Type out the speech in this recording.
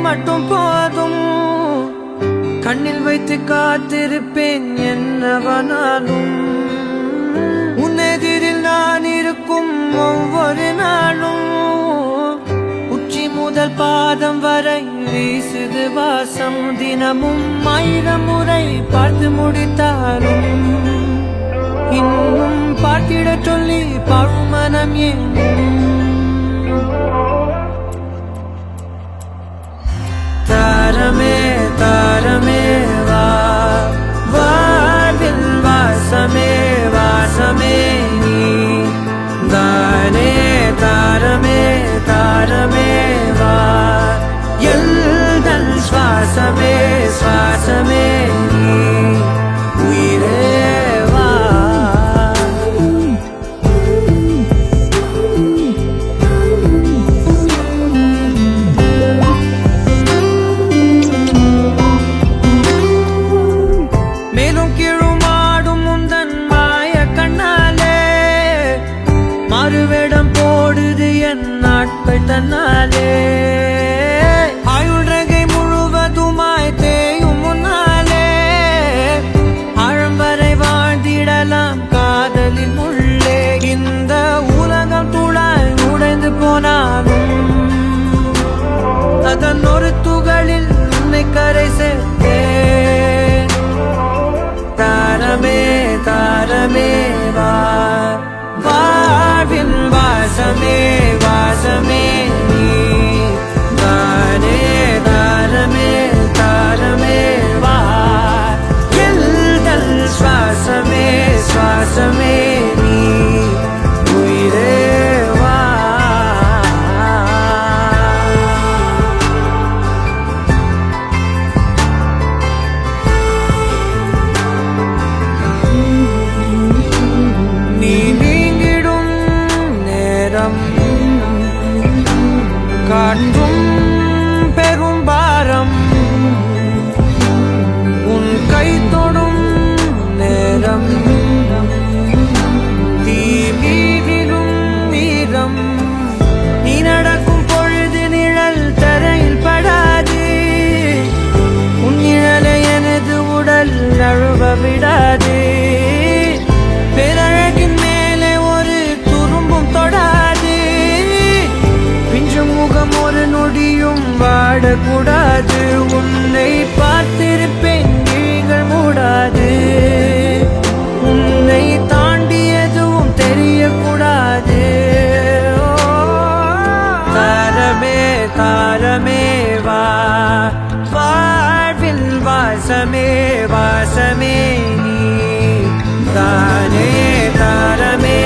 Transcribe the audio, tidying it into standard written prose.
மட்டும் போதும். கண்ணில் வைத்து காத்திருப்பேன் என்னவனாலும். உன்னெதிரில் நான் இருக்கும் ஒவ்வொரு நாளும். உச்சி முதல் பாதம் வரை வீசுது வாசம். தினமும் 1000 முறை பார்த்து முடித்தாலும் இன்னும் பார்த்திட சொல்லி பழுமனம் ஏன்? தாரமே தாரமே வா, வாழ்வில் வாசமே வாசமே நீ தானே. தாரமே தாரமே வா, எல்தல் சுவாசமே சுவாசமே நீ உயிரே வா. மேலும் கீழுமாடும் முந்தன் மாய கண்ணாலே மறுவேடம் போடுது என் நாட்கள் தன்னாலே. ஆயுள் ரகை முழுவதுமாய் தேயும் முன்னாலே ஆழம் வரை வாழ்ந்திடலாம் காதலின் உள்ளே. இந்த உலகம் துளாய் உடைந்து போனாலும் அதன் ஒரு துகளில் உன்னை கரை சேர்த்தேன். தாரமே தாரமே வா, வாழ்வின் வாசமே வாசமே நீ தானே. தாரமே தாரமே வா, எல்தல் சுவாசமே சுவாசமே நீ உயிரே வா. நீ நீங்கிடும் நேரம் காற்றும் பெரும் பாரம். உன் கை தொடும் நேரம் தீ மீதிலும் வீரம். நீ நடக்கும் பொழுது நிழல் தரையில் படாது. உன் நிழலை எனது உடல் நழுவ விடாது. பேரழகின் மேலே ஒரு துரும்பும் தொடாது. பிஞ்சு முகம் ஒரு நொடியும் வாடக்கூடாது. உன்னை பார்த்திருப்பேன் விழிகள் மூடாது. உன்னை தாண்டி எதுவும் தெரியக்கூடாது. தாரமே தாரமே வா, வாழ்வில் வாசமே வாசமே நீ தானே. தாரமே